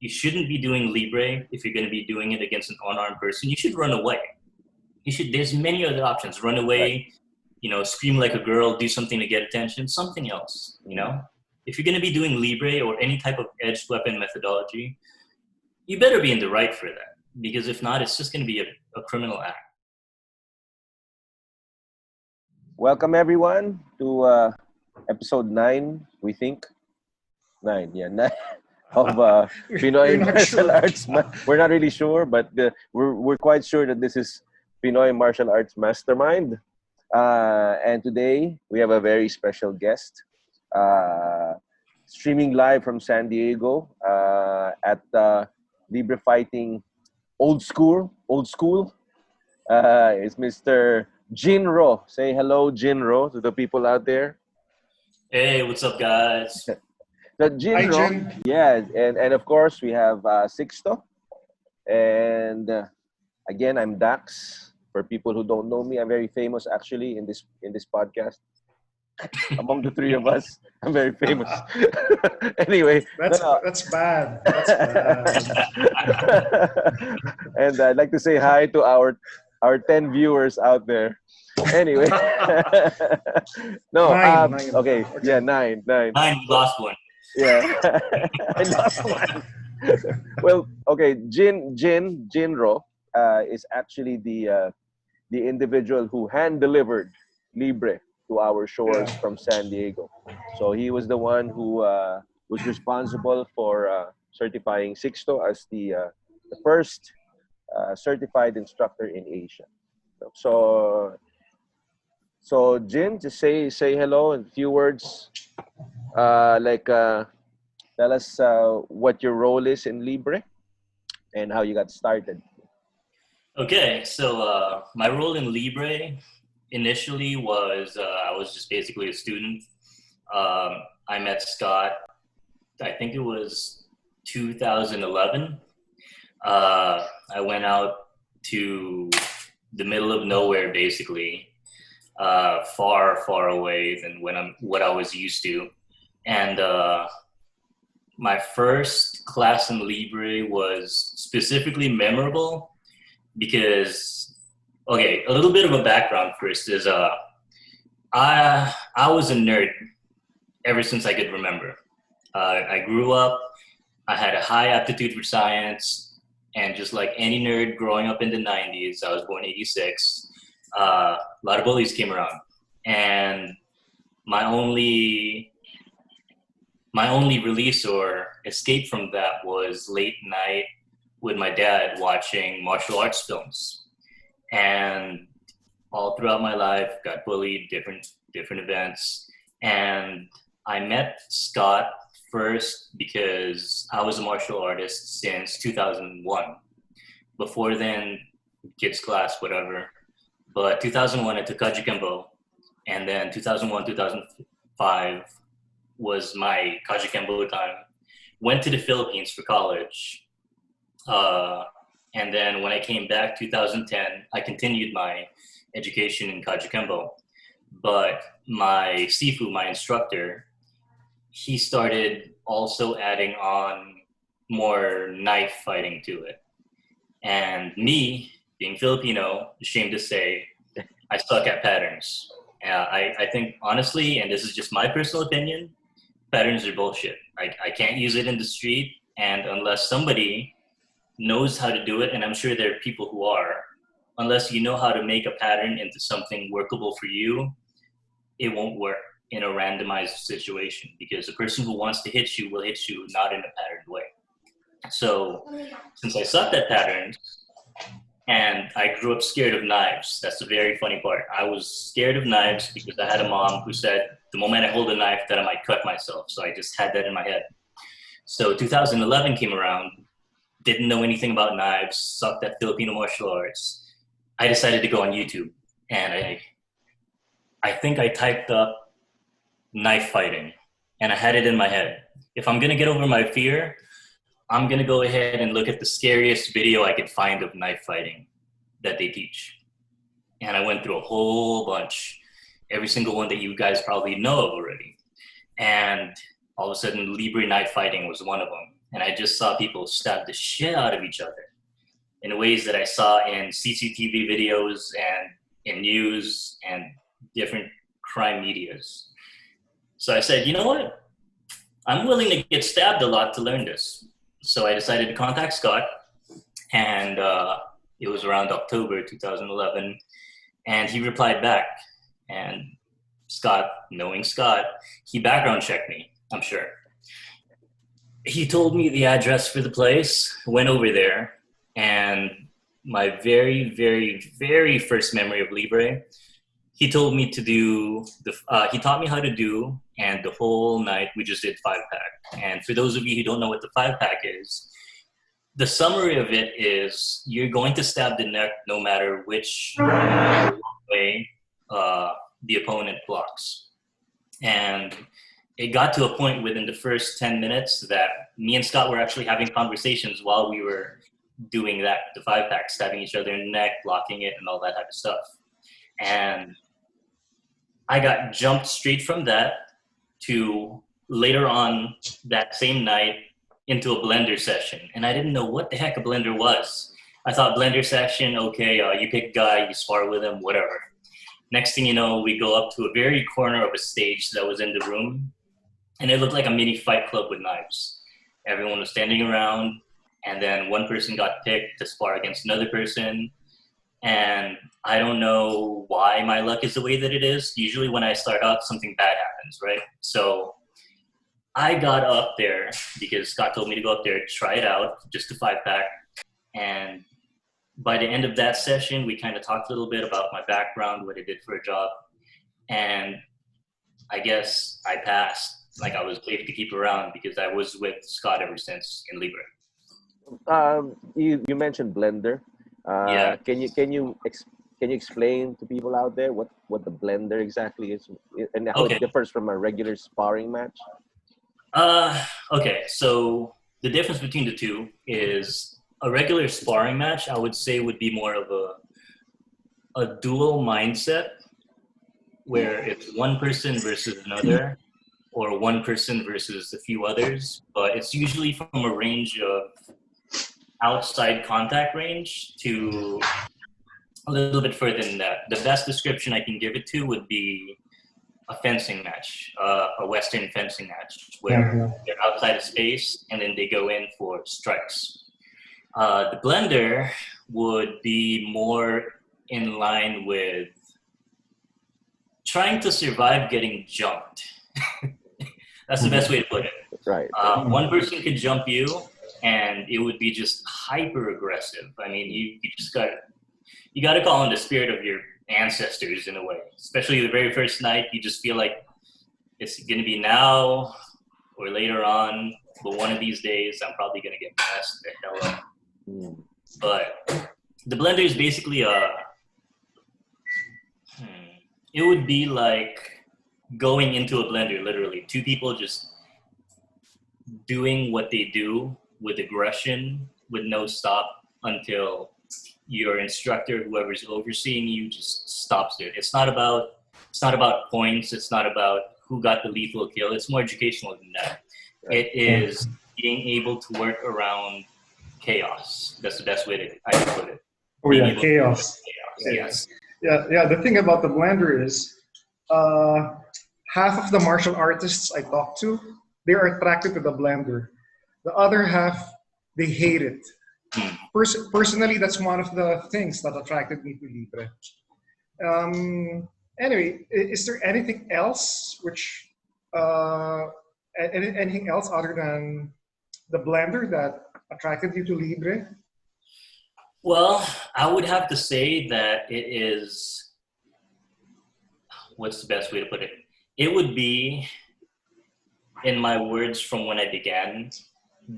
you shouldn't be doing Libre if you're going to be doing it against an unarmed person. You should run away. There's many other options. Run away, scream like a girl, do something to get attention, something else, If you're going to be doing Libre or any type of edged weapon methodology, you better be in the right for that. Because if not, it's just going to be a criminal act. Welcome everyone to episode 9, we think. 9, yeah, 9 of Pinoy Martial Arts. We're not really sure, but we're quite sure that this is Pinoy Martial Arts Mastermind. And today we have a very special guest, streaming live from San Diego at Libre Fighting Old School. It's Mr. Jin Rock. Say hello, Jin Rock, to the people out there. Hey, what's up, guys? So Jin Rock, yeah, and of course we have Sixto, and again I'm Dax. For people who don't know me, I'm very famous actually in this podcast. Among the three of us, I'm very famous. Anyway, that's bad. That's bad. And I'd like to say hi to our 10 viewers out there. Anyway, no, nine. Okay, yeah, 9. 9, lost one. Yeah, I lost one. Well, okay, Jin Rock is actually the individual who hand delivered Libre to our shores from San Diego. So he was the one who was responsible for certifying Sixto as the first certified instructor in Asia. So Jin, just say hello in a few words. Tell us what your role is in Libre and how you got started. Okay, so my role in Libre initially was I was just basically a student. I met Scott, I think it was 2011. I went out to the middle of nowhere, basically, far away than what I was used to. And my first class in Libre was specifically memorable because, okay, a little bit of a background first is I was a nerd ever since I could remember. I grew up, I had a high aptitude for science, and just like any nerd growing up in the 90s, I was born 86, a lot of bullies came around. And my only release or escape from that was late night with my dad watching martial arts films. And all throughout my life, got bullied, different events. And I met Scott first because I was a martial artist since 2001. Before then, kids class, whatever. But 2001, I took Kajikembo. And then 2001, 2005 was my Kajikembo time. Went to the Philippines for college. And then when I came back 2010, I continued my education in Kajikembo. But my Sifu, my instructor, he started also adding on more knife fighting to it. And me, being Filipino, ashamed to say, I suck at patterns. I think, honestly, and this is just my personal opinion, patterns are bullshit. I can't use it in the street, and unless somebody knows how to do it, and I'm sure there are people who are, unless you know how to make a pattern into something workable for you, it won't work in a randomized situation, because the person who wants to hit you will hit you not in a patterned way. So since I sucked at patterns, and I grew up scared of knives. That's the very funny part. I was scared of knives because I had a mom who said the moment I hold a knife that I might cut myself. So I just had that in my head. So 2011 came around, didn't know anything about knives, sucked at Filipino martial arts. I decided to go on YouTube, and I think I typed up knife fighting, and I had it in my head. If I'm gonna get over my fear, I'm going to go ahead and look at the scariest video I could find of knife fighting that they teach. And I went through a whole bunch, every single one that you guys probably know of already. And all of a sudden, Libre knife fighting was one of them. and I just saw people stab the shit out of each other in ways that I saw in CCTV videos and in news and different crime medias. So I said, you know what? I'm willing to get stabbed a lot to learn this. So I decided to contact Scott, and it was around October 2011, and he replied back. And Scott, knowing Scott, he background checked me, I'm sure. He told me the address for the place, went over there, and my very, very, very first memory of Libre, he told me to do, he taught me how to do, and the whole night we just did 5-pack. And for those of you who don't know what the 5-pack is, the summary of it is you're going to stab the neck no matter which way the opponent blocks. And it got to a point within the first 10 minutes that me and Scott were actually having conversations while we were doing that, the 5-pack, stabbing each other in the neck, blocking it, and all that type of stuff. And I got jumped straight from that to later on that same night into a blender session. And I didn't know what the heck a blender was. I thought blender session, okay, you pick a guy, you spar with him, whatever. Next thing you know, we go up to a very corner of a stage that was in the room, and it looked like a mini fight club with knives. Everyone was standing around, and then one person got picked to spar against another person. And I don't know why my luck is the way that it is. Usually when I start out, something bad happens, right? So I got up there because Scott told me to go up there, try it out, just a 5-pack. And by the end of that session, we kind of talked a little bit about my background, what I did for a job. And I guess I passed. Like, I was safe to keep around because I was with Scott ever since in Libre. You mentioned blender. Yeah. Can you explain to people out there what the blender exactly is and how it differs from a regular sparring match? Okay, so the difference between the two is a regular sparring match, I would say, would be more of a dual mindset where it's one person versus another or one person versus a few others, but it's usually from a range of outside contact range to a little bit further than that. The best description I can give it to would be a fencing match, a Western fencing match, where they're outside of space and then they go in for strikes. The blender would be more in line with trying to survive getting jumped. That's the best way to put it. Right. One person could jump you, and it would be just hyper aggressive. I mean, you just got to call on the spirit of your ancestors in a way. Especially the very first night, you just feel like it's going to be now or later on, but one of these days I'm probably going to get messed the hell up. But the blender is basically it would be like going into a blender, literally. Two people just doing what they do with aggression, with no stop, until your instructor, whoever's overseeing you, just stops it. It's not about points. It's not about who got the lethal kill. It's more educational than that. It is being able to work around chaos. That's the best way I can put it. Oh yeah, chaos. Yes. Yeah. The thing about the blender is, half of the martial artists I talk to, they are attracted to the blender. The other half, they hate it. Personally, that's one of the things that attracted me to Libre. Anyway, is there anything else anything else other than the blender that attracted you to Libre? Well, I would have to say that it is, what's the best way to put it? It would be, in my words from when I began,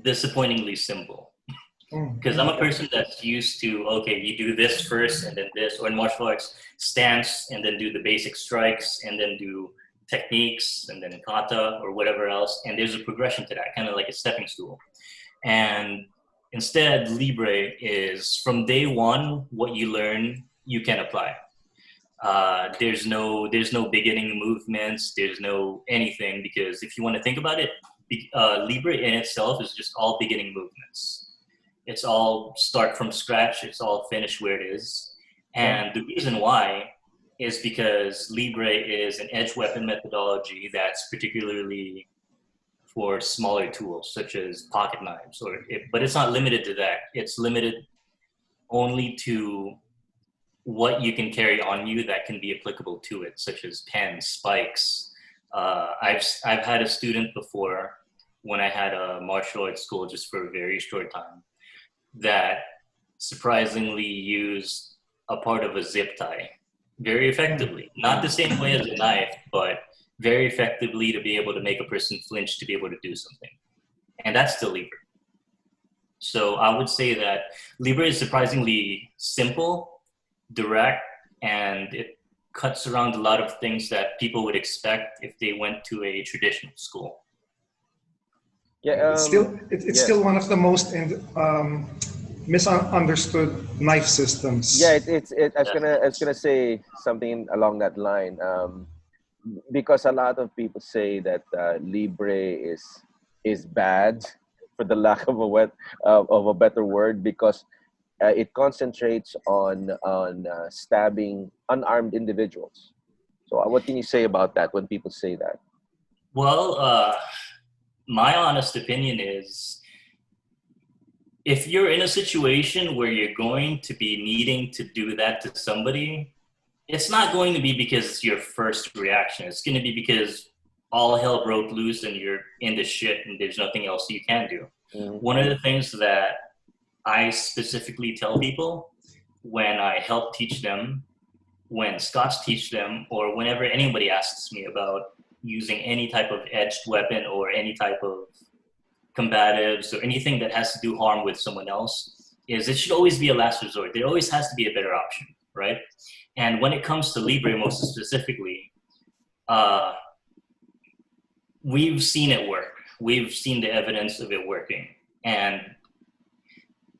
disappointingly simple. Because I'm a person that's used to, okay, you do this first and then this, or in martial arts, stance and then do the basic strikes and then do techniques and then kata or whatever else. And there's a progression to that, kind of like a stepping stool. And instead, Libre is from day one, what you learn, you can apply. There's no beginning movements, there's no anything, because if you want to think about it, Libre in itself is just all beginning movements. It's all start from scratch. It's all finish where it is. And the reason why is because Libre is an edge weapon methodology that's particularly for smaller tools such as pocket knives, but it's not limited to that. It's limited only to what you can carry on you that can be applicable to it, such as pens, spikes. I've had a student before when I had a martial arts school just for a very short time that surprisingly used a part of a zip tie very effectively. Not the same way as a knife, but very effectively to be able to make a person flinch to be able to do something. And that's still Libre. So I would say that Libre is surprisingly simple, direct, and it cuts around a lot of things that people would expect if they went to a traditional school. Yeah, it's still one of the most misunderstood knife systems. Yeah, I was gonna say something along that line, because a lot of people say that Libre is bad, for the lack of a better word, because it concentrates on stabbing unarmed individuals. So what can you say about that when people say that? Well, my honest opinion is, if you're in a situation where you're going to be needing to do that to somebody, it's not going to be because it's your first reaction. It's going to be because all hell broke loose and you're in the shit and there's nothing else you can do. Mm-hmm. One of the things that I specifically tell people when I help teach them, when Scots teach them, or whenever anybody asks me about using any type of edged weapon or any type of combatives or anything that has to do harm with someone else, is it should always be a last resort. There always has to be a better option, right? And when it comes to Libre, most specifically, we've seen it work. We've seen the evidence of it working. And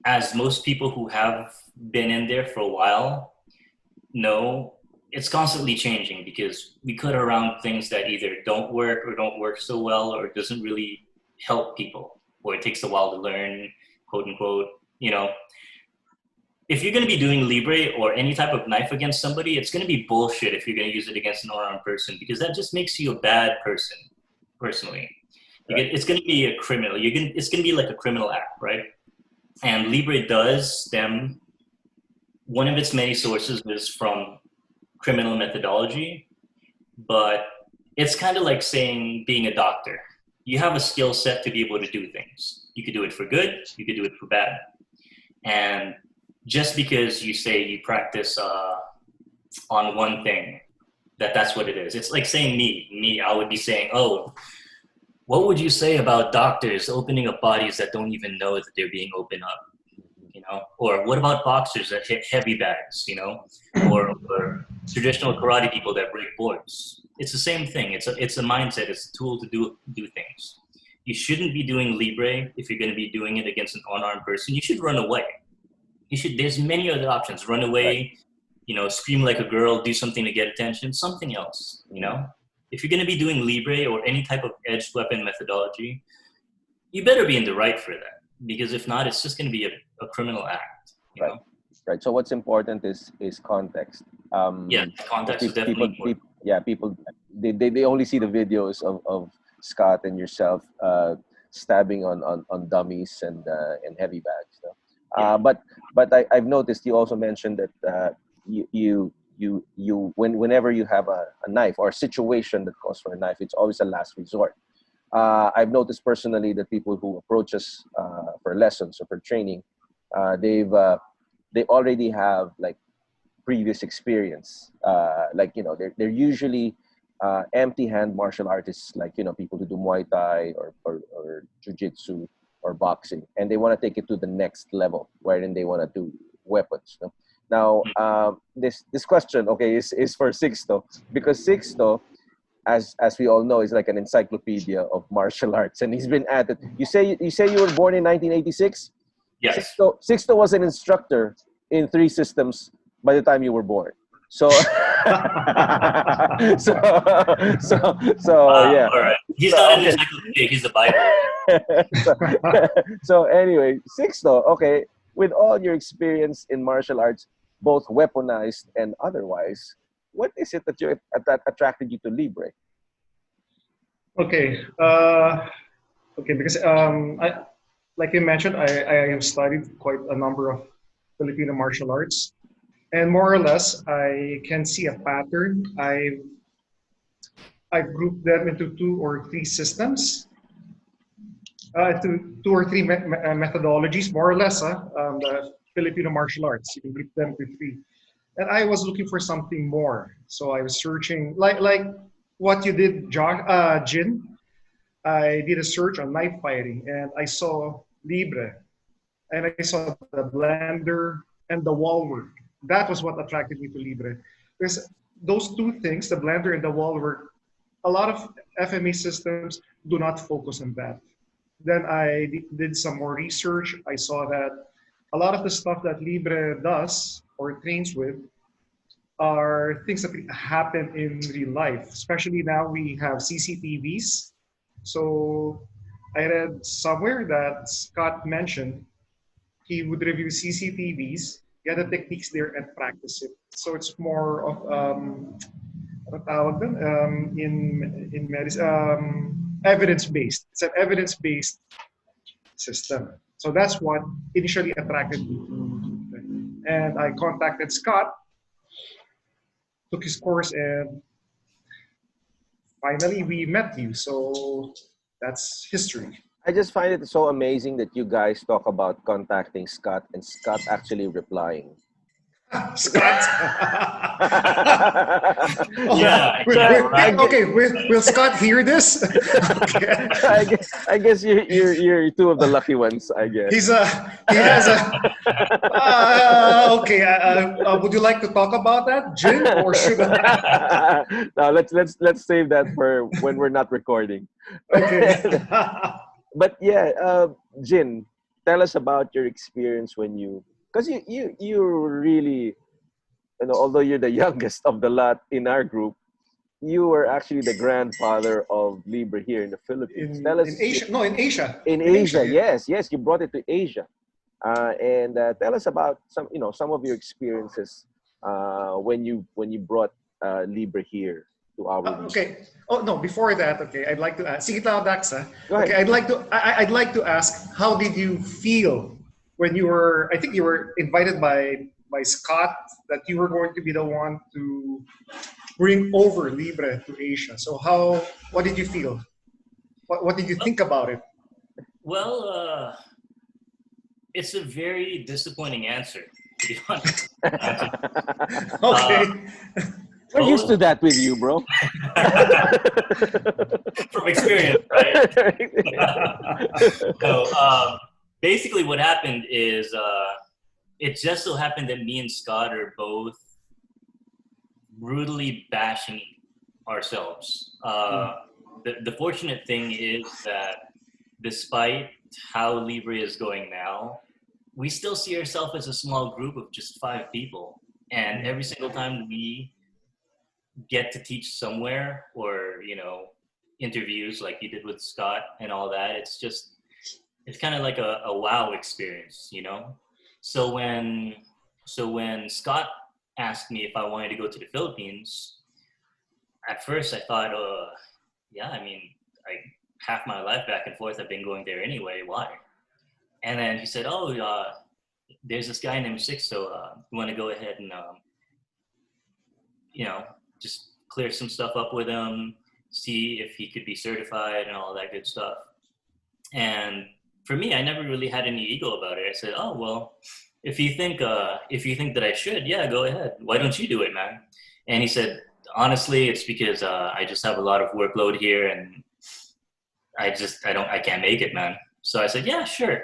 as most people who have been in there for a while know, it's constantly changing because we cut around things that either don't work or don't work so well or doesn't really help people, or it takes a while to learn, quote unquote. You know, if you're going to be doing Libre or any type of knife against somebody, it's going to be bullshit if you're going to use it against an unarmed person, because that just makes you a bad person, personally. Right. It's going to be a criminal. It's going to be like a criminal act, right? And Libre does stem, one of its many sources is from criminal methodology, but it's kind of like saying being a doctor. You have a skill set to be able to do things. You could do it for good, you could do it for bad. And just because you say you practice on one thing, that's what it is. It's like saying me, I would be saying, oh, what would you say about doctors opening up bodies that don't even know that they're being opened up? You know, or what about boxers that hit heavy bags, you know, or traditional karate people that break boards? It's the same thing. It's a mindset. It's a tool to do things. You shouldn't be doing Libre if you're going to be doing it against an unarmed person. You should run away. There's many other options. Run away, right. You know, scream like a girl, do something to get attention, something else, you know. If you're going to be doing Libre or any type of edged weapon methodology, you better be in the right for that. Because if not, it's just going to be a criminal act, you know? Right. So what's important is context. Context is definitely important. People, they only see the videos of Scott and yourself stabbing on dummies and heavy bags. You know? But I've noticed you also mentioned that whenever you have a knife or a situation that calls for a knife, it's always a last resort. I've noticed personally that people who approach us for lessons or for training, they already have like previous experience. Like, you know, they're usually empty hand martial artists, like, you know, people who do Muay Thai or Jiu-Jitsu or boxing, and they want to take it to the next level, wherein they want to do weapons. You know? Now, this question, okay, is for Sixto, because Sixto, as we all know, is like an encyclopedia of martial arts, and he's been at it. You say you were born in 1986? Yes. Sixto was an instructor in 3 systems by the time you were born. So, yeah. All right. He's So, not an okay. encyclopedia. He's the Bible. so, so anyway, Sixto, okay, with all your experience in martial arts, both weaponized and otherwise, what is it that attracted you to Libre? Okay. Okay, because like you mentioned, I have studied quite a number of Filipino martial arts, and more or less, I can see a pattern. I've grouped them into two or three systems, two or three methodologies, more or less. The Filipino martial arts, you can group them to three. And I was looking for something more, so I was searching, like what you did, Jin. I did a search on knife fighting, and I saw Libre, and I saw the blender and the wall work. That was what attracted me to Libre. Because those two things, the blender and the wall work, a lot of FMA systems do not focus on that. Then I did some more research. I saw that a lot of the stuff that Libre does or trains with are things that happen in real life. Especially now we have CCTVs. So I read somewhere that Scott mentioned he would review CCTVs, get the techniques there, and practice it. So it's more of ano tawag dun? In medicine, evidence based. It's an evidence based system. So that's what initially attracted me to, and I contacted Scott, took his course, and finally we met you. So that's history. I just find it so amazing that you guys talk about contacting Scott and Scott actually replying. Scott. Yeah, So Okay, will Scott hear this? Okay. I guess you're two of the lucky ones. I guess. He has a. Okay. Would you like to talk about that, Jin, or should I? No, let's save that for when we're not recording. Okay. But yeah, Jin, tell us about your experience when because you really, although you're the youngest of the lot in our group, you were actually the grandfather of Libre here in the Philippines. Tell us In Asia. No, in Asia. in Asia. Yes, you brought it to Asia, and tell us about some of your experiences when you brought Libre here to our region. Okay. Oh no. Before that, okay, I'd like to ask. Sige tao, Dax, ah. Go ahead. Okay, I'd like to ask. How did you feel when you were? I think you were invited by Scott that you were going to be the one to bring over Libre to Asia. So what did you feel? What did you think about it? Well, it's a very disappointing answer, to be honest. Okay. We're used to that with you, bro. From experience, right? So basically what happened is it just so happened that me and Scott are both brutally bashing ourselves. The fortunate thing is that despite how Libre is going now, we still see ourselves as a small group of just 5 people. And every single time we get to teach somewhere or, interviews like you did with Scott and all that, it's kind of like a wow experience, So when Scott asked me if I wanted to go to the Philippines, at first I thought, yeah, I mean, half my life back and forth I've been going there anyway, why? And then he said, there's this guy named Sixto, you want to go ahead and, just clear some stuff up with him, see if he could be certified and all that good stuff. And for me, I never really had any ego about it. I said, oh, well, if you think that I should, yeah, go ahead. Why don't you do it, man? And he said, honestly, it's because I just have a lot of workload here and I can't make it, man. So I said, yeah, sure.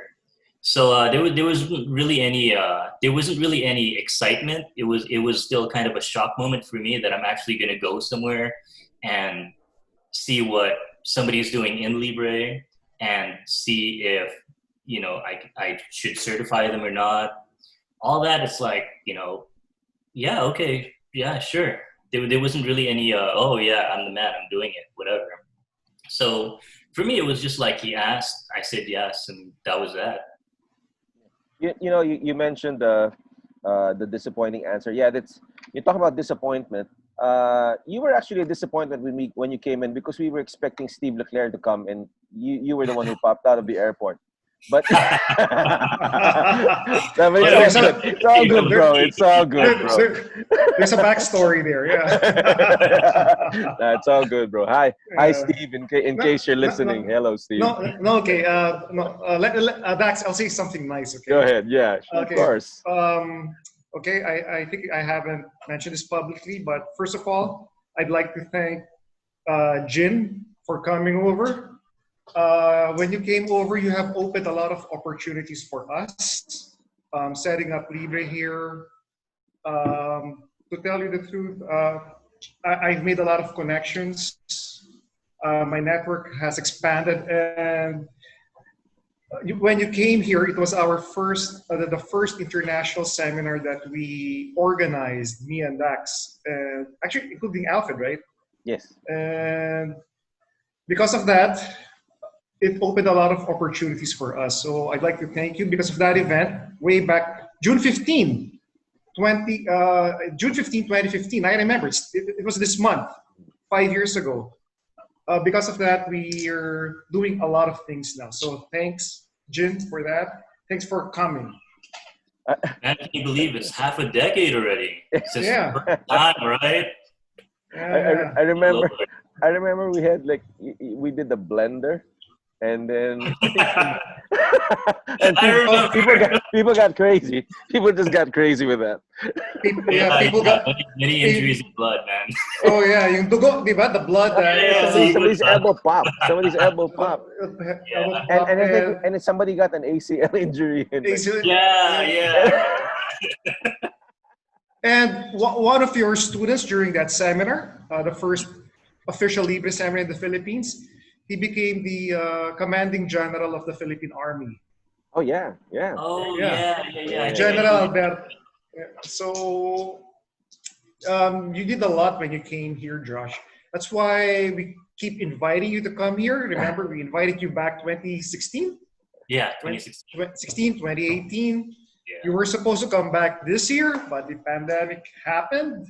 So there wasn't really any excitement. It was still kind of a shock moment for me that I'm actually going to go somewhere and see what somebody's doing in Libre and see if I should certify them or not. All that is like, yeah, okay, yeah, sure. There wasn't really any oh yeah, I'm the man, I'm doing it, whatever. So for me, it was just like he asked, I said yes, and that was that. You mentioned the disappointing answer. Yeah, that's you talk about disappointment. You were actually a disappointment when you came in because we were expecting Steve Leclerc to come, and you were the one who popped out of the airport. But no, but But it's it all was there's good. a It's all good, there, bro. It's all good, there, bro. there's a backstory there. Yeah. Nah, it's all good, bro. Hi, Yeah. Steve. In No, case you're no, listening, no, hello, Steve. no. Okay. No. Dax, I'll say something nice. Go Okay. ahead. Yeah, of Okay. course. Okay. I think I haven't mentioned this publicly, but first of all, I'd like to thank Jin for coming over. When you came over, you have opened a lot of opportunities for us. Setting up Libre here. To tell you the truth, I've made a lot of connections. My network has expanded, and when you came here, it was our the first international seminar that we organized, me and Dax, and actually including Alfred, right? Yes. And because of that, it opened a lot of opportunities for us. So I'd like to thank you because of that event way back June 15, 2015. I remember it was this month, 5 years ago. Because of that, we are doing a lot of things now. So thanks, Jin, for that. Thanks for coming. Man, can you believe it's half a decade already since the Yeah. first time, right? Yeah. I remember. Lord. I remember we had we did the blender, and then and I remember. people got crazy. People just got crazy with that. Yeah, Yeah, people yeah, got. many injuries in blood, man. Oh yeah, yung dugo, di ba? The blood. Yeah, Somebody see somebody's what's up. elbow pop. Somebody's elbow pop. Yeah, And I think and then somebody got an ACL injury and like, yeah, yeah. And one of your students during that seminar, the first official Libre seminar in the Philippines, he became the commanding general of the Philippine Army. oh yeah, yeah. Oh, Yeah, yeah, yeah, yeah. I think I General know. Albert. So you did a lot when you came here, Josh. That's why we keep inviting you to come here. Remember, we invited you back 2016, Yeah, 2016. 2018. You Yeah, were supposed to come back this year, but the pandemic happened.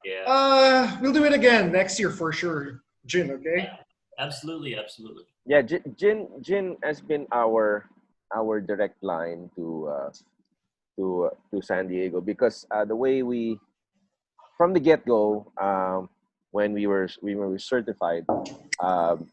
yeah, We'll do it again next year for sure, Jin. Okay. yeah. Absolutely, absolutely. Yeah, Jin has been our direct line to San Diego because the way we from the get go when we were certified, um,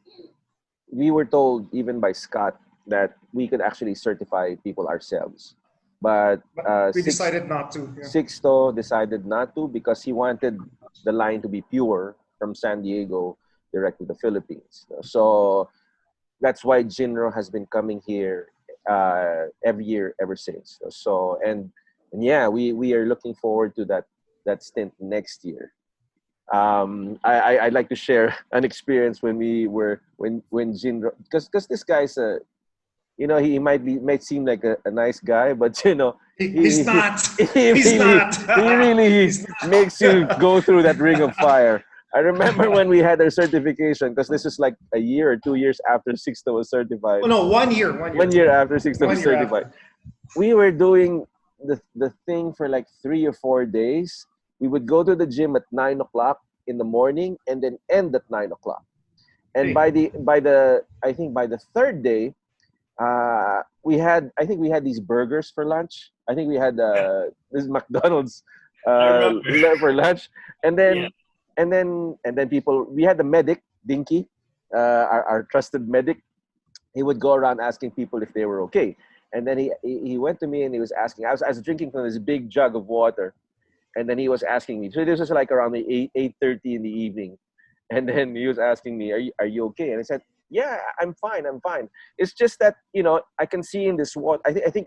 we were told even by Scott that we could actually certify people ourselves, but But we decided not to. Yeah. Sixto decided not to because he wanted the line to be pure from San Diego direct to the Philippines. So that's why Jinro has been coming here every year ever since. So and yeah, we are looking forward to that stint next year. I'd like to share an experience when when Jinro because this guy's a might seem like a nice guy, but He's not. he He's really not. he really He's not. makes you go through that ring of fire. I remember when we had our certification because this is like a year or 2 years after Sixto was certified. Oh no, 1 year. 1 year. 1 year after Sixto was 1 year certified, after. we were doing the thing for like 3 or 4 days. We would go to the gym at 9 o'clock in the morning and then end at 9 o'clock. And Hey. I think by the third day, we had these burgers for lunch. I think we had this McDonald's I remember. for lunch, and Yeah, then people. We had the medic Dinky, our trusted medic. He would go around asking people if they were okay, and then he went to me and he was asking. I was drinking from this big jug of water, and then he was asking me. So this was like around the 8:30 in the evening, and then he was asking me, are you okay? And I said, yeah, I'm fine. It's just that I can see in this water. I think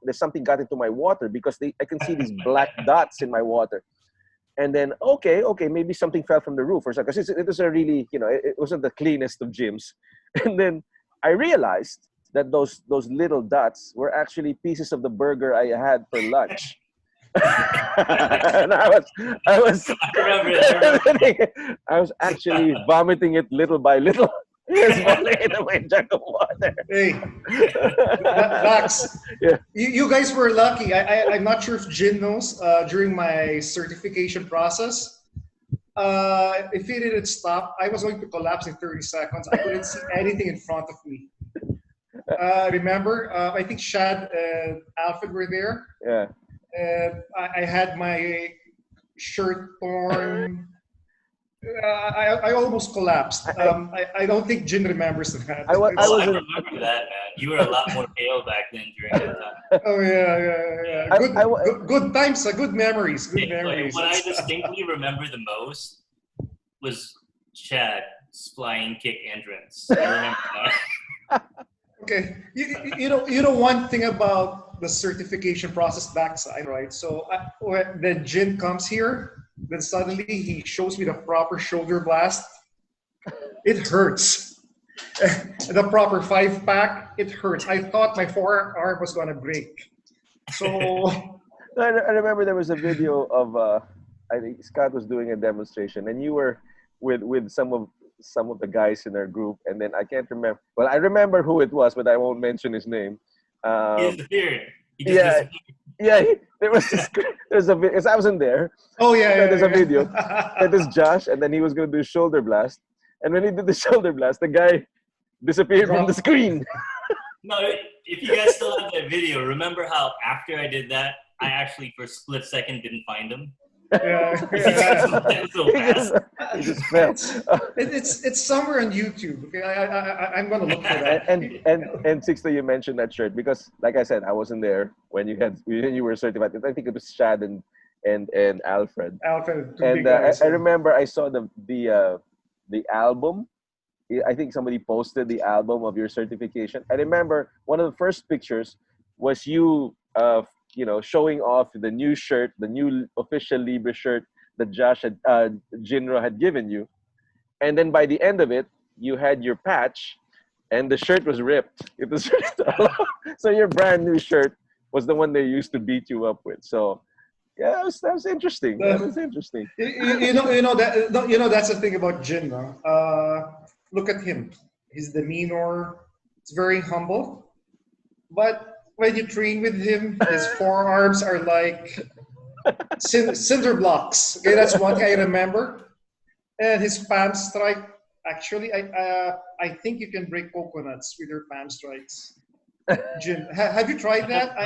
there's something got into my water because I can see these black dots in my water. And then okay, maybe something fell from the roof or something. Because it was a really it wasn't the cleanest of gyms. And then I realized that those little dots were actually pieces of the burger I had for lunch. And I was actually vomiting it little by little. Just falling into my jug of water. Hey, Dax, Yeah. you guys were lucky. I'm not sure if Jin knows. During my certification process, if it didn't stop, I was going to collapse in 30 seconds. I couldn't see anything in front of me. Remember, I think Shad and Alfred were there. Yeah. And I had my shirt torn. I almost collapsed. I don't think Jin remembers that. I I wasn't. remember that, man. You were a lot more pale back then during that time. Oh yeah. Good times, good memories, good memories. What I distinctly remember the most was Chad's flying kick entrance. I remember that. Okay, you know one thing about the certification process backside, right? So when then Jin comes here, then suddenly he shows me the proper shoulder blast. It hurts. The proper 5-pack, it hurts. I thought my forearm was gonna break. So I remember there was a video of I think Scott was doing a demonstration, and you were with some of the guys in our group, and then I can't remember. Well, I remember who it was, but I won't mention his name. He disappeared. He just disappeared. Yeah. There's a video. I wasn't there. oh yeah, There's a video. That is Josh, and then he was gonna do shoulder blast, and when he did the shoulder blast, the guy disappeared from the screen. No, if you guys still have that video, remember how after I did that, I actually for a split second didn't find him. Yeah. He just fell. It's somewhere on YouTube. Okay, I'm gonna look for that. And Sixto, you mentioned that shirt because, like I said, I wasn't there when you were certified. I think it was Chad and Alfred. Alfred, And I remember I saw the album. I think somebody posted the album of your certification. I remember one of the first pictures was you, showing off the new shirt, the new official Libre shirt that Jin Rock had given you. And then by the end of it, you had your patch, and the shirt was ripped. It was ripped off. So your brand new shirt was the one they used to beat you up with. So yeah, that was interesting. That was interesting. You know that's the thing about Jin. Look at him. His demeanor, it's very humble. But when you train with him, his forearms are like cinder blocks. Okay, that's one thing I remember. And his palm strike. Actually, I think you can break coconuts with your palm strikes. Jin, have you tried that?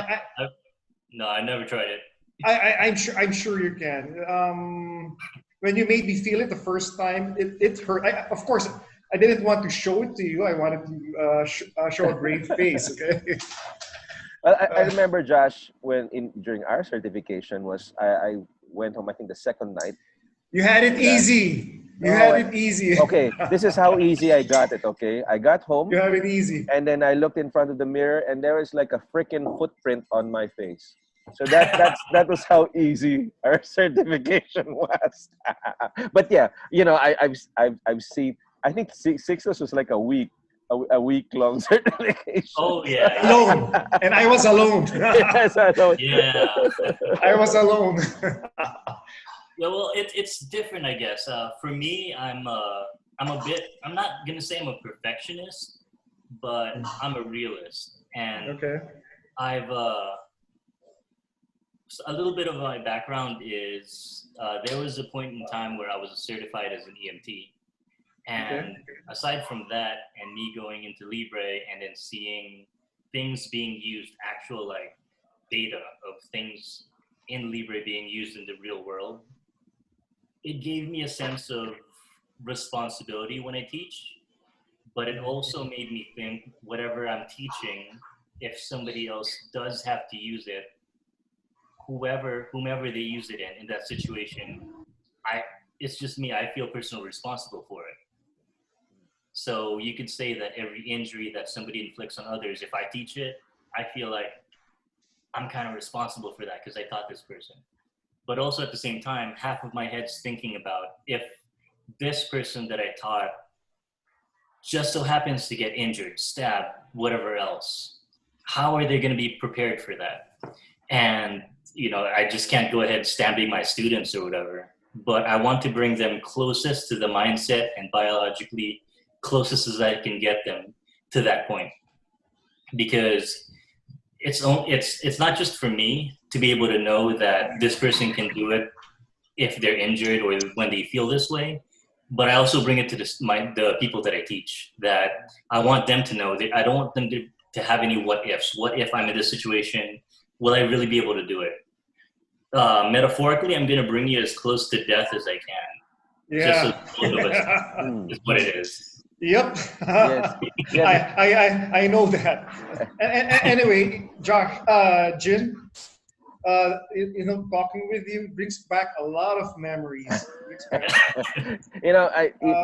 No, I never tried it. I'm sure you can. When you made me feel it the first time, it hurt. Of course, I didn't want to show it to you. I wanted to show a brave face. Okay. I remember, Josh, during our certification I went home. I think the second night. You had it easy. You had it easy. Okay, this is how easy I got it. Okay, I got home. You had it easy. And then I looked in front of the mirror, and there was like a freaking footprint on my face. So that was how easy our certification was. But yeah, I've seen. I think Sixers was like a week long certification. Oh yeah, alone, and I was alone. Yes, I know. Yeah, I was alone. Yeah, well, it's different, I guess. For me, I'm not gonna say I'm a perfectionist, but I'm a realist, and Okay. I've a little bit of my background is there was a point in time where I was certified as an EMT. And aside from that, and me going into Libre and then seeing things being used, actual like data of things in Libre being used in the real world, it gave me a sense of responsibility when I teach, but it also made me think whatever I'm teaching, if somebody else does have to use it, whomever they use it in that situation, it's just me, I feel personally responsible for it. So you could say that every injury that somebody inflicts on others, if I teach it, I feel like I'm kind of responsible for that because I taught this person. But also at the same time, half of my head's thinking about if this person that I taught just so happens to get injured, stabbed, whatever else, how are they going to be prepared for that? And I just can't go ahead stamping my students or whatever. But I want to bring them closest to the mindset and biologically closest as I can get them to that point. Because it's not just for me to be able to know that this person can do it if they're injured or when they feel this way, but I also bring it to the people that I teach, that I want them to know that I don't want them to have any what ifs. What if I'm in this situation? Will I really be able to do it? Metaphorically, I'm going to bring you as close to death as I can. Yeah. Just so both of us is what it is. Yep. Yes. Yeah. I know that. Anyway, Josh, Jin, talking with you brings back a lot of memories.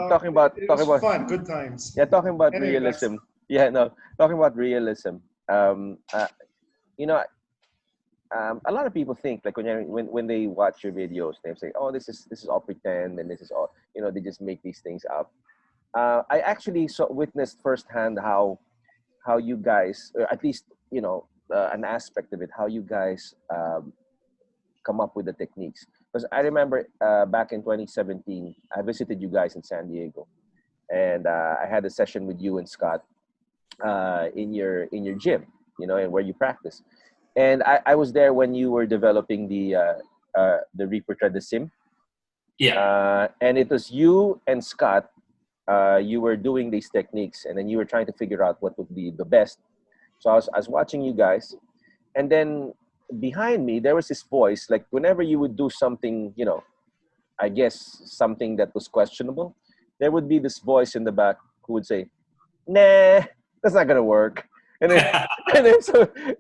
Talking about fun, good times. Yeah, talking about Anyway, realism. Yeah, no, talking about realism. A lot of people think like when they watch your videos, they say, "Oh, this is all pretend, and this is all they just make these things up." I actually witnessed firsthand how you guys, or at least an aspect of it, how you guys come up with the techniques. Because I remember back in 2017, I visited you guys in San Diego, and I had a session with you and Scott in your gym, and where you practice. And I was there when you were developing the Reaper Tread, the sim. Yeah. And it was you and Scott. You were doing these techniques, and then you were trying to figure out what would be the best. So I was watching you guys, and then behind me there was this voice. Like whenever you would do something, I guess something that was questionable, there would be this voice in the back who would say, "Nah, that's not gonna work." And then,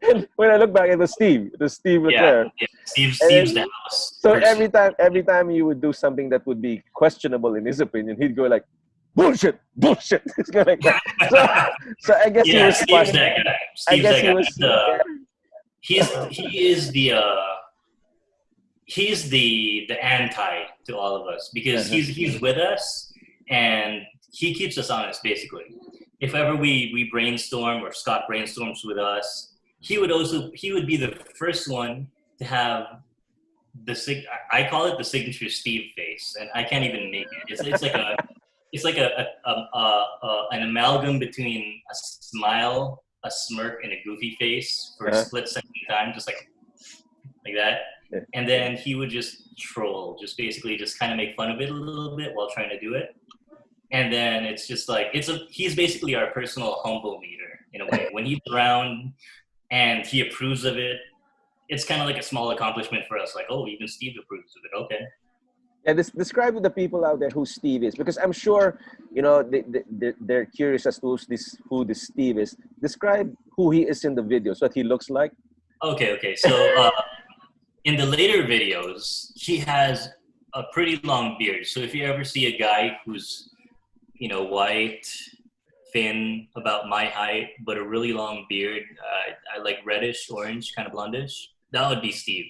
and when I look back, it was Steve. It was Steve Leclerc. Yeah. Steve's the house. So every time you would do something that would be questionable in his opinion, he'd go like, bullshit. It's going like that. So I guess he was Steve's that guy. Steve's that guy. He's the anti to all of us, because he's with us and he keeps us honest basically. If ever we brainstorm or Scott brainstorms with us, he would be the first one to have I call it the signature Steve face, and I can't even make it. It's like an amalgam between a smile, a smirk, and a goofy face for a split second time, just like that. Yeah. And then he would just troll, just basically just kind of make fun of it a little bit while trying to do it. And then it's just like he's basically our personal humble meter in a way. When he's around and he approves of it, it's kind of like a small accomplishment for us. Like, oh, even Steve approves of it. Okay. And describe to the people out there who Steve is, because I'm sure they're curious as to who this Steve is. Describe who he is in the videos, what he looks like. Okay. So in the later videos, he has a pretty long beard. So if you ever see a guy who's white, thin, about my height, but a really long beard, I like reddish, orange, kind of blondish, that would be Steve.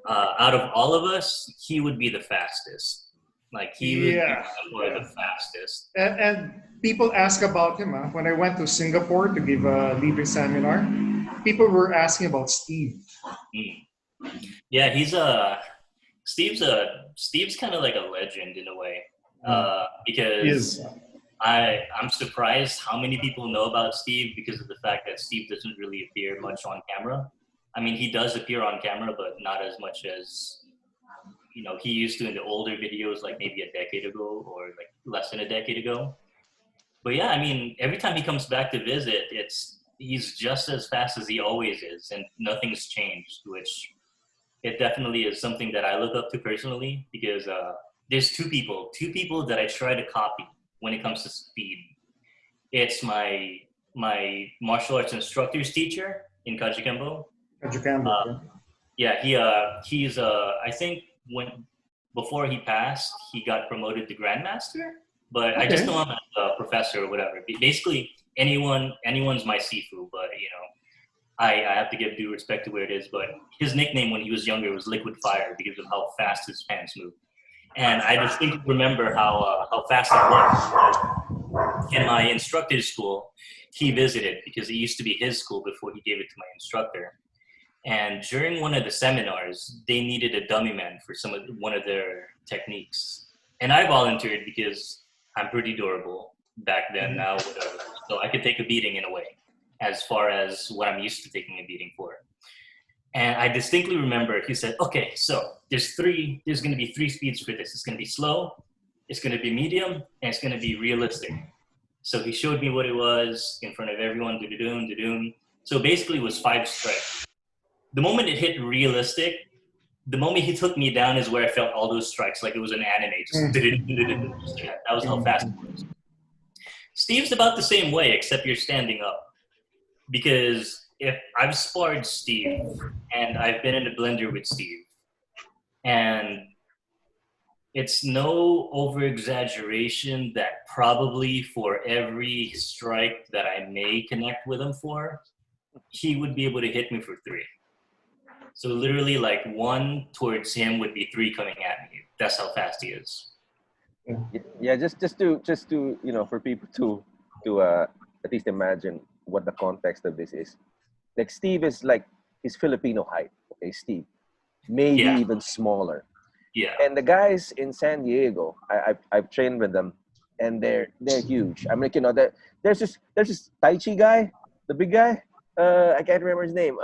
Out of all of us, he would be the fastest. Like he would be the fastest. And people ask about him. When I went to Singapore to give a Libre seminar, people were asking about Steve. Yeah, Steve's kind of like a legend in a way, because I'm surprised how many people know about Steve because of the fact that Steve doesn't really appear much on camera. I mean, he does appear on camera, but not as much as, he used to in the older videos, like maybe a decade ago or like less than a decade ago. But yeah, I mean, every time he comes back to visit, he's just as fast as he always is, and nothing's changed, which it definitely is something that I look up to personally, because there's two people that I try to copy when it comes to speed. It's my martial arts instructor's teacher in Kajikembo. He's I think before he passed, he got promoted to grandmaster, but I just know him as a professor or whatever. Basically, anyone's my Sifu, but I have to give due respect to where it is. But his nickname when he was younger was Liquid Fire because of how fast his pants moved, and I distinctly remember how fast it was. In my instructor's school, he visited because it used to be his school before he gave it to my instructor. And during one of the seminars, they needed a dummy man for one of their techniques. And I volunteered because I'm pretty durable back then, now, whatever. So I could take a beating in a way, as far as what I'm used to taking a beating for. And I distinctly remember he said, okay, so there's going to be 3 speeds for this. It's going to be slow, it's going to be medium, and it's going to be realistic. So he showed me what it was in front of everyone, do-do-doom, do-doom. So basically it was 5 strikes. The moment it hit realistic, the moment he took me down is where I felt all those strikes, like it was an anime. Just that was how fast it was. Steve's about the same way, except you're standing up. Because if I've sparred Steve, and I've been in a blender with Steve, and it's no over-exaggeration that probably for every strike that I may connect with him for, he would be able to hit me for 3. So literally like 1 towards him would be 3 coming at me. That's how fast he is. Yeah, just to for people to at least imagine what the context of this is. Like Steve is like his Filipino height. Okay, Steve, maybe even smaller. Yeah. And the guys in San Diego, I've trained with them, and they're huge. I mean, there's this Tai Chi guy, the big guy. I can't remember his name.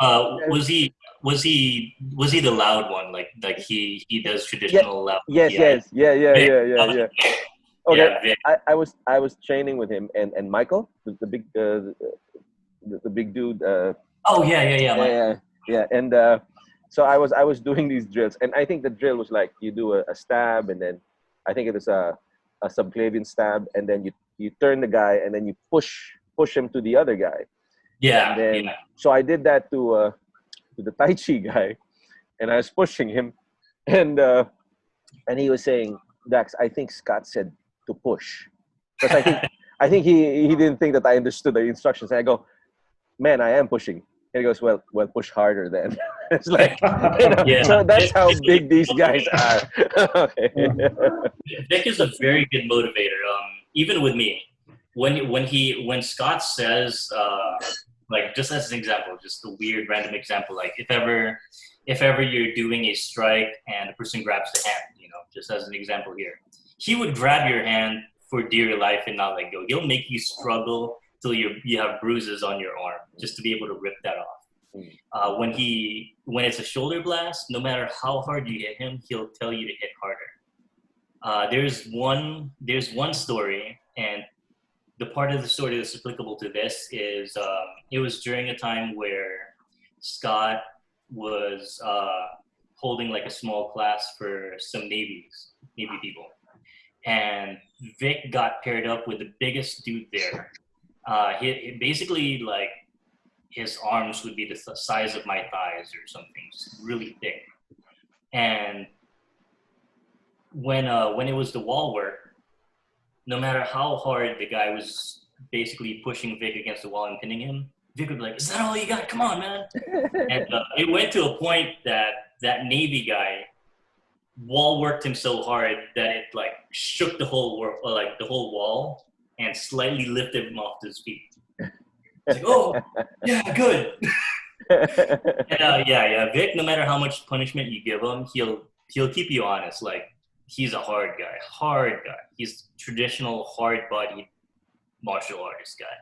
Was he the loud one? Like he does traditional loud. Yes. Yeah. Okay, Vic. I was training with him and Michael, the big the big dude. Yeah. And so I was doing these drills, and I think the drill was like you do a stab, and then I think it was a subclavian stab, and then you turn the guy, and then you push him to the other guy. Yeah. And then, so I did that to the Tai Chi guy, and I was pushing him, and he was saying, Dax, I think Scott said to push, because I think he didn't think that I understood the instructions. And I go, man, I am pushing. And he goes, well, push harder then. It's like, so that's how big these guys are. Okay. Vic is a very good motivator. Even with me, when Scott says, like just as an example, just a weird random example, like if ever you're doing a strike and a person grabs the hand, just as an example here, he would grab your hand for dear life and not let go. He'll make you struggle till you have bruises on your arm just to be able to rip that off. When it's a shoulder blast, no matter how hard you hit him, he'll tell you to hit harder. There's one story, and the part of the story that's applicable to this is it was during a time where Scott was holding like a small class for some Navy people. And Vic got paired up with the biggest dude there. He basically, like, his arms would be the size of my thighs or something, just really thick. And when it was the wall work, no matter how hard the guy was basically pushing Vic against the wall and pinning him, Vic would be like, "Is that all you got? Come on, man!" And it went to a point that Navy guy wall worked him so hard that it like shook the whole wall and slightly lifted him off his feet. It's like, oh, yeah, good. And Vic, no matter how much punishment you give him, he'll keep you honest. Like, he's a hard guy. He's traditional hard-bodied martial artist guy.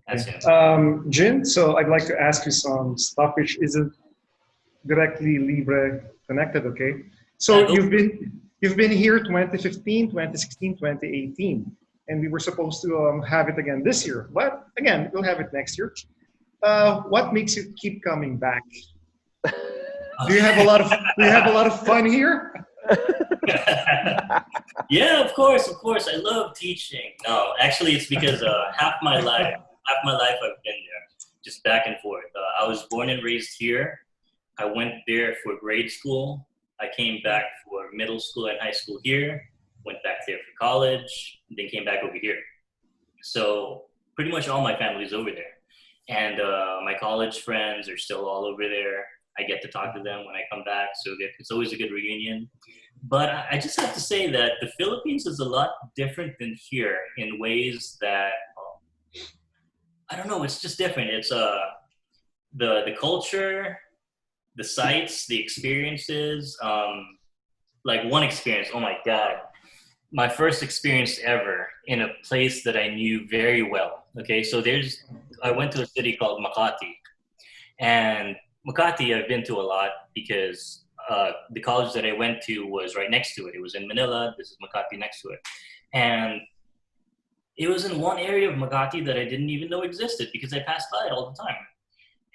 That's him. Jin, so I'd like to ask you some stuff which isn't directly Libre connected, okay? So you've been here 2015, 2016, 2018, and we were supposed to have it again this year, but again, we'll have it next year. What makes you keep coming back? Do you have a lot of fun here? Yeah, of course. I love teaching. No, actually, it's because half my life I've been there, just back and forth. I was born and raised here. I went there for grade school. I came back for middle school and high school here. Went back there for college, then came back over here. So pretty much all my family's over there. And my college friends are still all over there. I get to talk to them when I come back, so it's always a good reunion. But I just have to say that the Philippines is a lot different than here in ways that, I don't know, it's just different. It's the culture, the sights, the experiences. Like one experience, oh my God, my first experience ever in a place that I knew very well. Okay, so I went to a city called Makati, and Makati I've been to a lot because the college that I went to was right next to it. It was in Manila. This is Makati next to it, and it was in one area of Makati that I didn't even know existed because I passed by it all the time.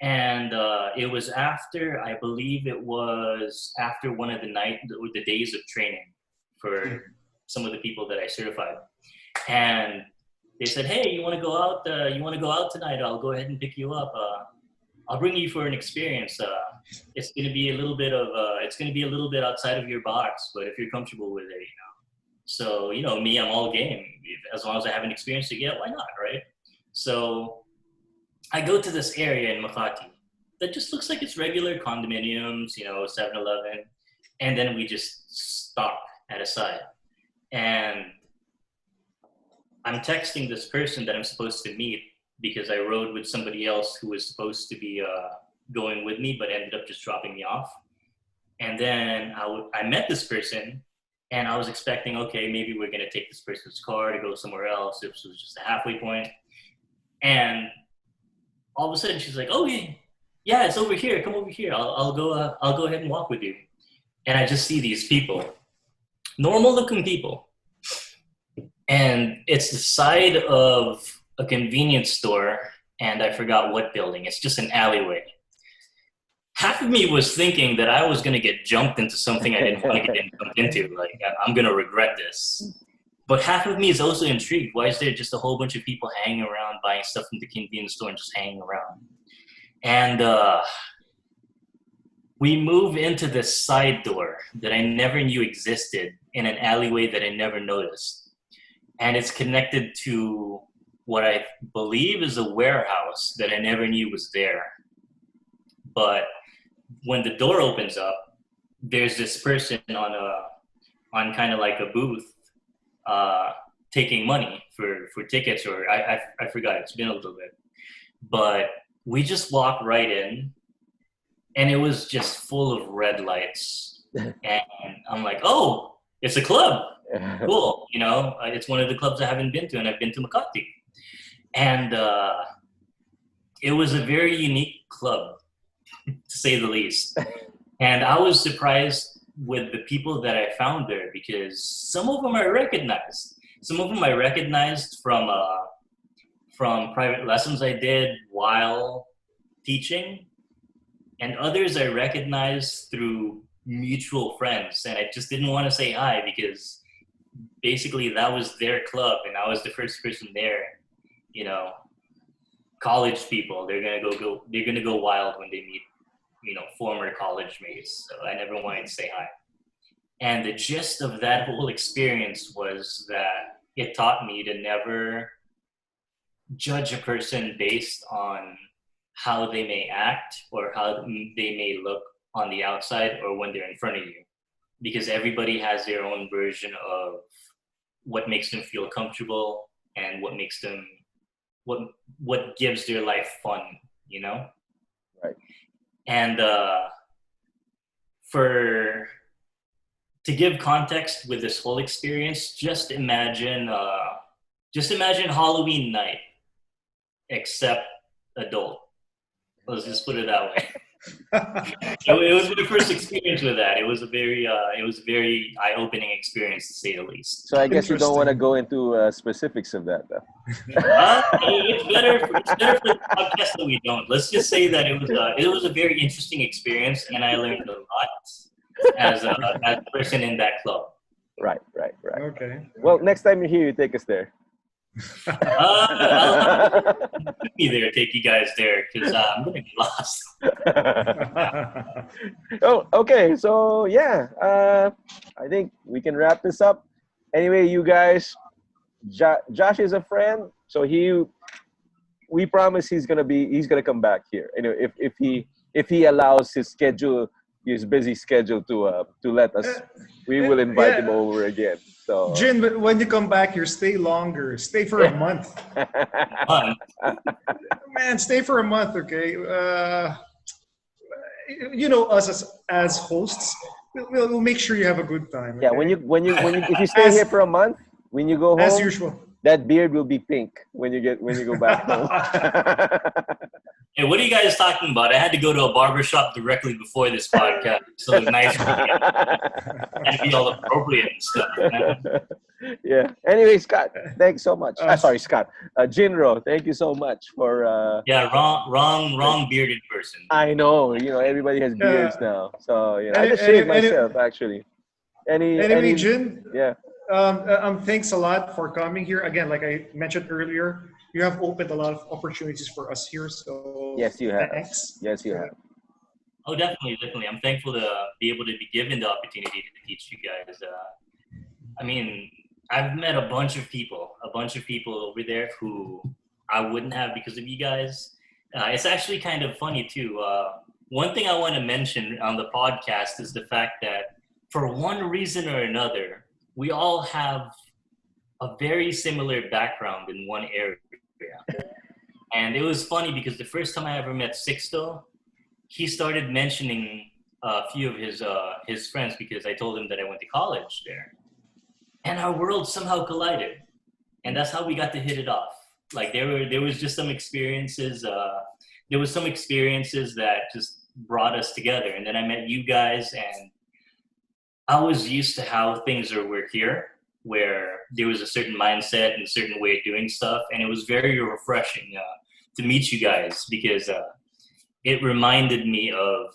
And it was after, I believe it was after one of the days of training for some of the people that I certified. And they said, "Hey, you want to go out? You want to go out tonight? I'll go ahead and pick you up. I'll bring you for an experience. It's going to be a little bit outside of your box, but if you're comfortable with it, you know." So, you know, me, I'm all game. As long as I have an experience to get, why not, right? So I go to this area in Makati that just looks like it's regular condominiums, you know, 7-Eleven. And then we just stop at a side. And I'm texting this person that I'm supposed to meet because I rode with somebody else who was supposed to be going with me, but ended up just dropping me off. And then I met this person, and I was expecting, okay, maybe we're going to take this person's car to go somewhere else. This was just a halfway point. And all of a sudden she's like, "Oh yeah, it's over here. Come over here. I'll go ahead and walk with you." And I just see these people, normal looking people. And it's the side of a convenience store, and I forgot what building. It's just an alleyway. Half of me was thinking that I was going to get jumped into something I didn't want to get jumped into. Like, I'm going to regret this. But half of me is also intrigued. Why is there just a whole bunch of people hanging around, buying stuff from the convenience store and just hanging around? And we move into this side door that I never knew existed in an alleyway that I never noticed. And it's connected to what I believe is a warehouse that I never knew was there. But when the door opens up, there's this person on kind of like a booth taking money for tickets, or I forgot, it's been a little bit. But we just walked right in, and it was just full of red lights. And I'm like, "Oh, it's a club. Cool." You know, it's one of the clubs I haven't been to, and I've been to Makati. And it was a very unique club, to say the least. And I was surprised with the people that I found there, because some of them I recognized. Some of them I recognized from private lessons I did while teaching, and others I recognized through mutual friends. And I just didn't want to say hi because basically that was their club and I was the first person there. You know, college people, they're gonna go wild when they meet, you know, former college mates. So I never wanted to say hi. And the gist of that whole experience was that it taught me to never judge a person based on how they may act or how they may look on the outside or when they're in front of you. Because everybody has their own version of what makes them feel comfortable and what makes them, what gives their life fun, you know? Right. And to give context with this whole experience, just imagine Halloween night, except adult. Let's just put it that way. So it was my first experience with that. It was a very eye-opening experience, to say the least. So I guess you don't want to go into specifics of that, though. It's better for the podcast that we don't. Let's just say that it was a very interesting experience, and I learned a lot as a person in that club. Right. Okay. Well, next time you're here, you take us there. I'll be there, take you guys there, because I'm gonna get lost. Oh, okay. So yeah, I think we can wrap this up. Anyway, you guys, Josh is a friend, so we promise he's gonna come back here. You know, if he allows his busy schedule to let us we will invite him Yeah. over again. So Jin, but when you come back here, stay longer. Stay for a month. Fun. Man, stay for a month, okay? You know us as hosts. We'll make sure you have a good time. yeah, Okay? when you if you stay here for a month, when you go as home, usual. that beard will be pink when you go back home. Hey, what are you guys talking about? I had to go to a barber shop directly before this podcast, so it's nice for me and be all appropriate and stuff. Man. Yeah. Anyway, Scott, thanks so much. Uh, Sorry, Scott. Jinro, thank you so much for. Yeah, wrong bearded person. I know, everybody has beards Yeah. now, so I just shaved myself actually. Anyway, Jin, Yeah. thanks a lot for coming here. Again, like I mentioned earlier, you have opened a lot of opportunities for us here. So Yes, you have. thanks. Yes, you have. Oh, definitely. I'm thankful to be able to be given the opportunity to teach you guys. I mean, I've met a bunch of people over there who I wouldn't have because of you guys. It's actually kind of funny too. One thing I want to mention on the podcast is the fact that for one reason or another, we all have a very similar background in one area. And it was funny because the first time I ever met Sixto, he started mentioning a few of his friends because I told him that I went to college there. And our worlds somehow collided. And that's how we got to hit it off. Like there was just some experiences, that just brought us together. And then I met you guys, and I was used to how things were here, where there was a certain mindset and a certain way of doing stuff. And it was very refreshing to meet you guys because it reminded me of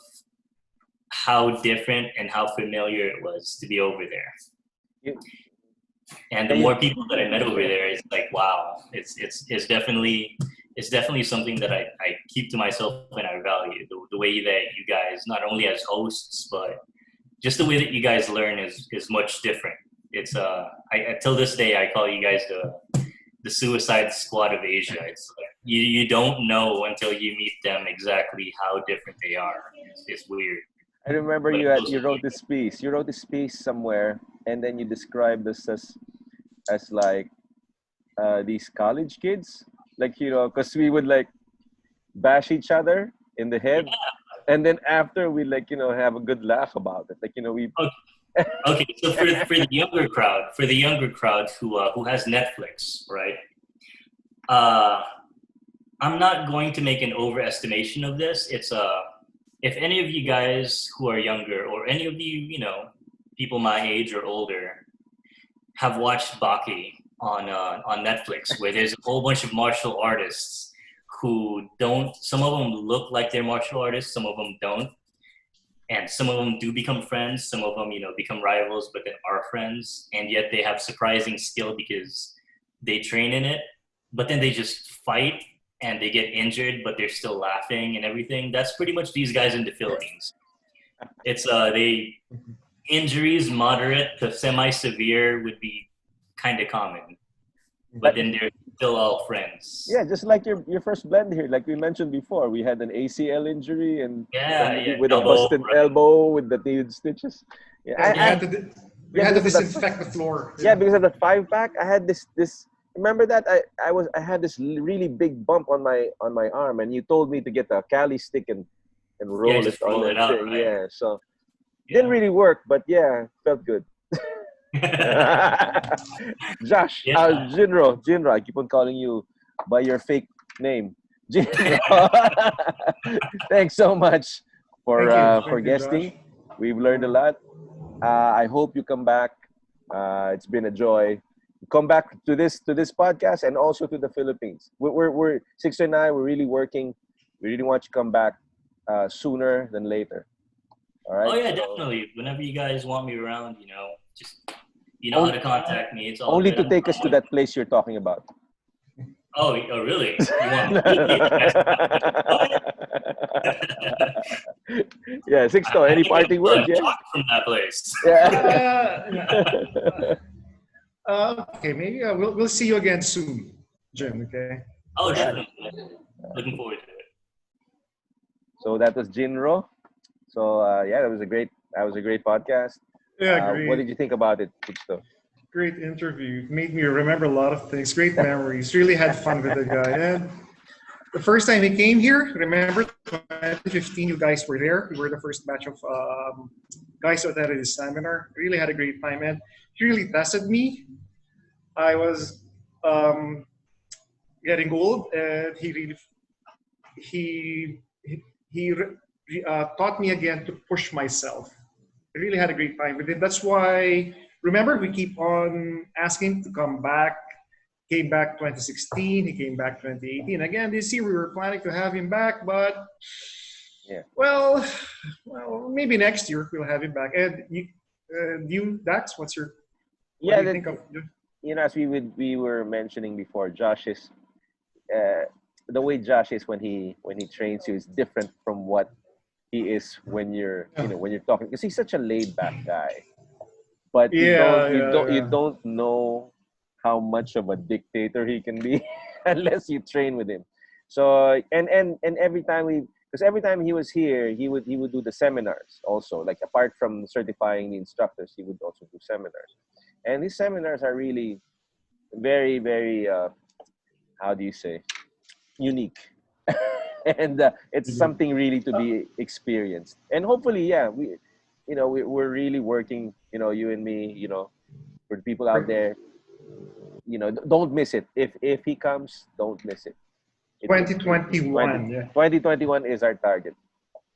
how different and how familiar it was to be over there. Yeah. And the more people that I met over there, it's like, wow, it's definitely something that I keep to myself and I value. The way that you guys, not only as hosts, but just the way that you guys learn is much different. It's till this day I call you guys the Suicide Squad of Asia. It's like you don't know until you meet them exactly how different they are. It's weird. I remember you wrote this piece. You wrote this piece somewhere, and then you described this as like these college kids, like because we would like bash each other in the head, and then after we like have a good laugh about it. Like we. Okay, so for the younger crowd who has Netflix, right? I'm not going to make an overestimation of this. It's if any of you guys who are younger, or any of you people my age or older, have watched Baki on Netflix, where there's a whole bunch of martial artists who don't. Some of them look like they're martial artists, some of them don't. And some of them do become friends. Some of them, become rivals, but then are friends. And yet they have surprising skill because they train in it. But then they just fight and they get injured, but they're still laughing and everything. That's pretty much these guys in the Philippines. It's injuries, moderate to semi-severe, would be kind of common. But then they're still all friends. Yeah, just like your first blend here, like we mentioned before, we had an ACL injury and with a busted elbow with the needed stitches. Yeah, we had to disinfect the floor. Yeah, because of the 5-pack, I had this. Remember that I had this really big bump on my arm, and you told me to get a Cali stick and roll it on that out, thing. right? Yeah, so didn't really work, but yeah, felt good. Josh, Jinro, I keep on calling you by your fake name, Jinro. Thanks so much for guesting. Josh. We've learned a lot. I hope you come back. It's been a joy. Come back to this podcast and also to the Philippines. We're Sixto and I. We're really working. We really want you to come back sooner than later. All right. Oh yeah, definitely. Whenever you guys want me around, just how to contact me. It's all only good. to take us to that place you're talking about. Oh really? You want me Yeah, Sixto. Any parting words? Yeah. From that place. Okay, maybe we'll see you again soon, Jim. Okay. Oh, definitely. Looking forward to it. So that was Jinro. So that was a great podcast. Yeah, What great. did you think about it, Sixto? Great interview. It made me remember a lot of things. Great memories. Really had fun with the guy. And the first time he came here, remember 2015, you guys were there. We were the first batch of guys who attended his seminar. Really had a great time. And he really tested me. I was um, getting old, and he taught me again to push myself. I really had a great time with him. That's why, remember, we keep on asking to come back. Came back 2016, he came back 2018. Again, this year we were planning to have him back, but Yeah. well, maybe next year we'll have him back. And Dax, what Yeah, do you think of? as we were mentioning before, Josh is the way Josh is when he trains you is different from what he is when you're when you're talking, because he's such a laid back guy. But you don't know how much of a dictator he can be unless you train with him. So and every time every time he was here, he would do the seminars also. Like apart from certifying the instructors, he would also do seminars. And these seminars are really very, very how do you say, unique. And it's something really to be experienced. And hopefully, yeah, we're really working, you and me, for the people out there, don't miss it. If he comes, don't miss it. 2021, yeah. 2021 is our target.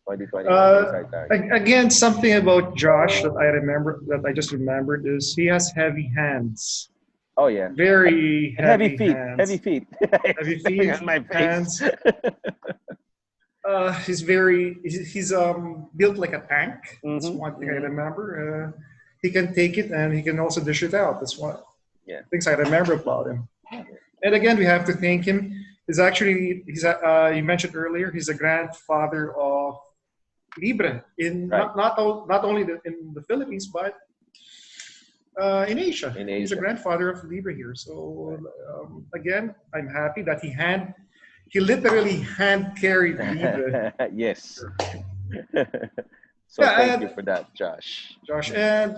2021 is our target. Again, something about Josh that I just remembered is he has heavy hands. Oh yeah, very heavy feet. hands. Heavy feet. Heavy feet. On my face. Hands. He's built like a tank. That's one thing I remember. He can take it and he can also dish it out. That's one things I remember about him. And again, we have to thank him. You mentioned earlier, he's a grandfather of Libre not only in the Philippines, but in Asia. He's a grandfather of Libre here. So again, I'm happy that he literally hand carried Libre. Yes. So thank you for that, Josh. And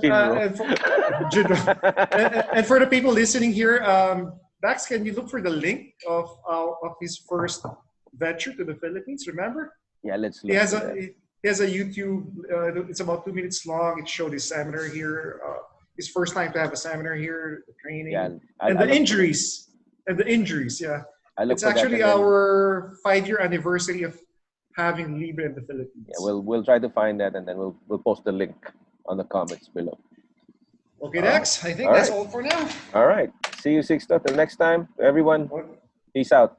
for the people listening here, Dax, can you look for the link of his first venture to the Philippines? Remember? Yeah, let's look. He has a YouTube. It's about 2 minutes long. It showed his seminar here. His first time to have a seminar here, the training, and the injuries. Yeah, it's actually our 5-year anniversary of having Libre in the Philippines. Yeah, we'll try to find that, and then we'll post the link on the comments below. Okay, Dax. I think that's all for now. All right. See you, Sixto. Till next time, everyone. Peace out.